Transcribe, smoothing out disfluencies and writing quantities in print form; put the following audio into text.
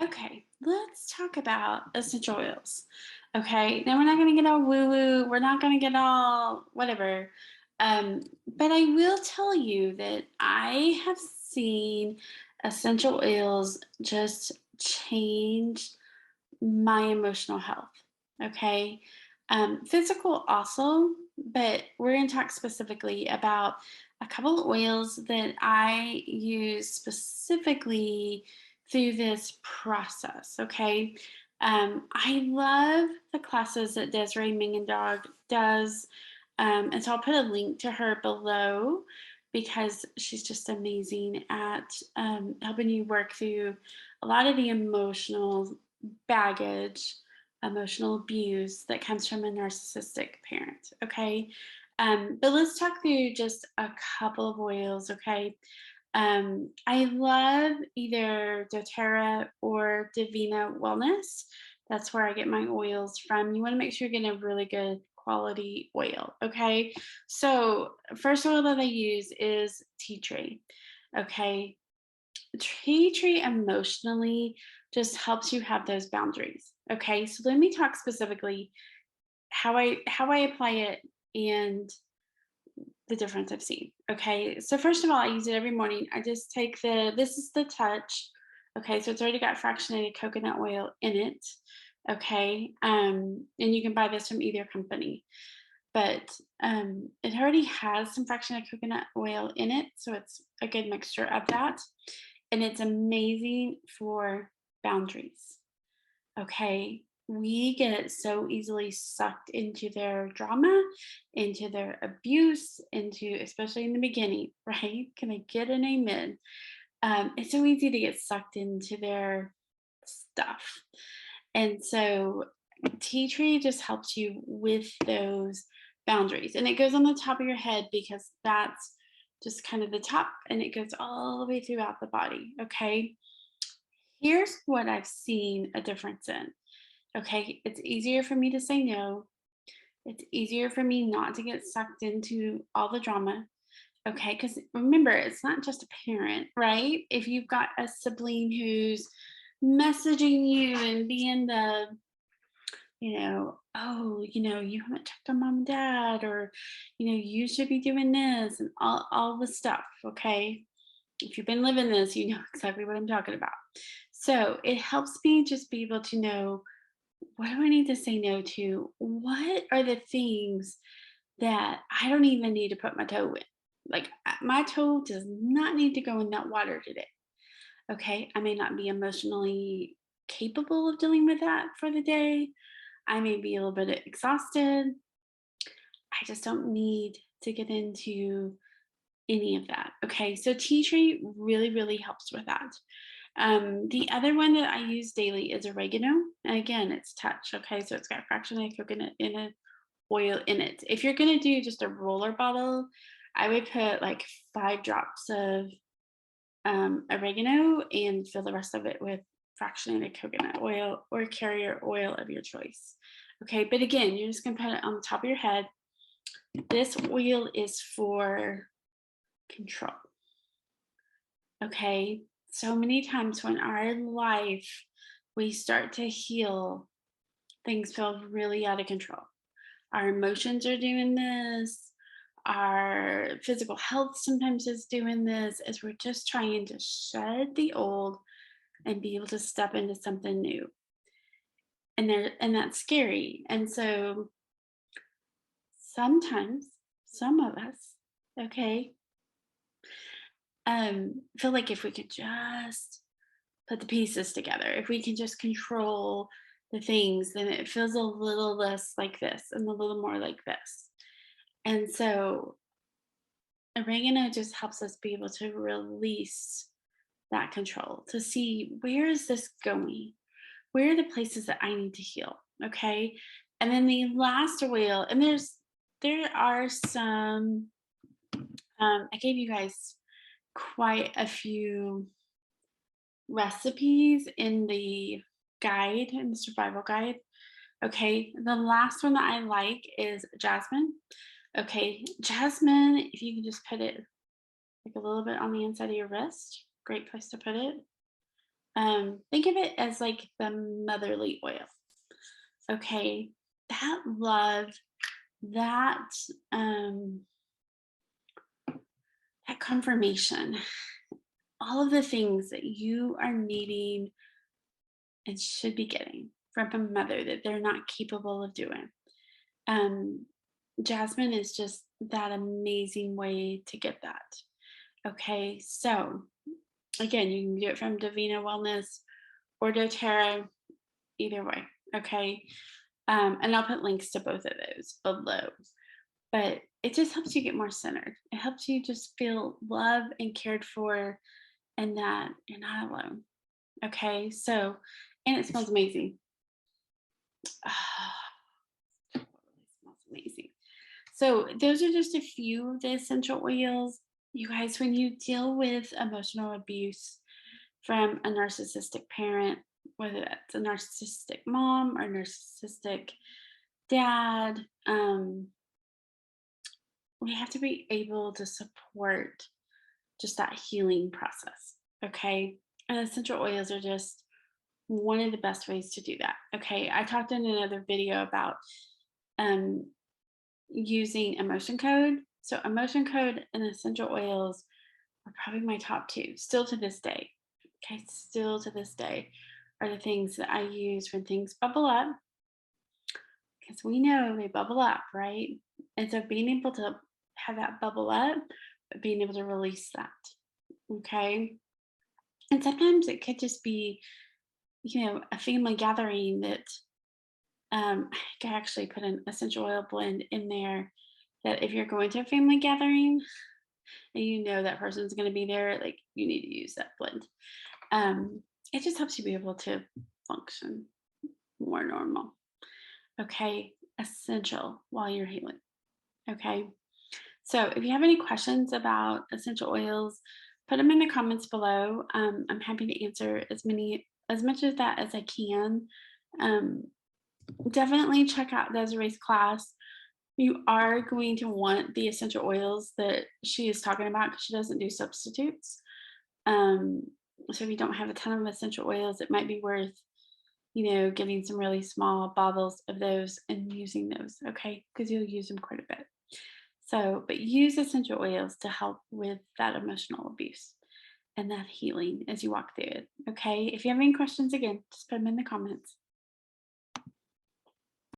Okay, let's talk about essential oils. Okay, now we're not going to get all woo woo, we're not going to get all whatever. But I will tell you that I have seen essential oils just change my emotional health. Okay, physical also, but we're going to talk specifically about a couple of oils that I use specifically through this process. Okay, I love the classes that Desiree Dog does, and so I'll put a link to her below because she's just amazing at helping you work through a lot of the emotional baggage, emotional abuse that comes from a narcissistic parent. Okay. But let's talk through just a couple of oils. Okay. I love either doTERRA or Davina Wellness. That's where I get my oils from. You want to make sure you're getting a really good quality oil. Okay. So, first oil that I use is tea tree. Okay. Tea tree emotionally just helps you have those boundaries. Okay, so let me talk specifically how I apply it and the difference I've seen. Okay, so first of all, I use it every morning. I just take this is the touch. Okay, so it's already got fractionated coconut oil in it. Okay, and you can buy this from either company, but it already has some fractionated coconut oil in it, so it's a good mixture of that, and it's amazing for boundaries. Okay. We get so easily sucked into their drama, into their abuse, into, especially in the beginning, right? Can I get an amen? It's so easy to get sucked into their stuff. And so tea tree just helps you with those boundaries. And it goes on the top of your head because that's just kind of the top and it goes all the way throughout the body. Okay. Here's what I've seen a difference in. Okay, it's easier for me to say no. It's easier for me not to get sucked into all the drama. Okay, because remember, it's not just a parent, right? If you've got a sibling who's messaging you and being the, oh, you haven't checked on mom and dad, or, you should be doing this and all the stuff. Okay. If you've been living this, you know exactly what I'm talking about. So it helps me just be able to know, what do I need to say no to? What are the things that I don't even need to put my toe in? Like, my toe does not need to go in that water today. Okay. I may not be emotionally capable of dealing with that for the day. I may be a little bit exhausted. I just don't need to get into any of that. Okay. So tea tree really, really helps with that. The other one that I use daily is oregano. And again, it's touch. Okay. So it's got fractionated coconut in it, oil in it. If you're going to do just a roller bottle, I would put like 5 drops of oregano and fill the rest of it with fractionated coconut oil or carrier oil of your choice. Okay. But again, you're just going to put it on the top of your head. This oil is for control. Okay. So many times when our life we start to heal, things feel really out of control. Our emotions are doing this. Our physical health sometimes is doing this as we're just trying to shed the old and be able to step into something new. And that's scary. And so sometimes some of us, okay, feel like if we could just put the pieces together, if we can just control the things, then it feels a little less like this and a little more like this. And so oregano just helps us be able to release that control, to see, where is this going? Where are the places that I need to heal? Okay. And then the last oil, and there are some, I gave you guys quite a few recipes in the guide, in the survival guide. Okay, the last one that I like is jasmine. Okay, jasmine, if you can just put it like a little bit on the inside of your wrist, great place to put it. Think of it as like the motherly oil. Okay. That love, that um that confirmation, all of the things that you are needing and should be getting from a mother that they're not capable of doing. Um, Jasmine is just that amazing way to get that. Okay, so again, you can do it from Davina Wellness or doTERRA, either way. Okay, and I'll put links to both of those below. But it just helps you get more centered. It helps you just feel loved and cared for, and that you're not alone. Okay, so and it smells amazing. It smells amazing. So those are just a few of the essential oils. You guys, when you deal with emotional abuse from a narcissistic parent, whether that's a narcissistic mom or narcissistic dad, we have to be able to support just that healing process. Okay. And essential oils are just one of the best ways to do that. Okay. I talked in another video about um, using emotion code. So, emotion code and essential oils are probably my top two, still to this day. Okay. Still to this day are the things that I use when things bubble up because we know they bubble up, right? And so, being able to have that bubble up, but being able to release that. Okay. And sometimes it could just be, a family gathering that I could actually put an essential oil blend in there that if you're going to a family gathering and you know that person's going to be there, like you need to use that blend. It just helps you be able to function more normal. Okay. Essential while you're healing. Okay. So if you have any questions about essential oils, put them in the comments below. I'm happy to answer as much of that as I can. Um, Definitely check out Desiree's class. You are going to want the essential oils that she is talking about because she doesn't do substitutes. Um, so if you don't have a ton of essential oils, it might be worth, getting some really small bottles of those and using those, okay? Because you'll use them quite a bit. So, but use essential oils to help with that emotional abuse and that healing as you walk through it. Okay. If you have any questions, again, just put them in the comments.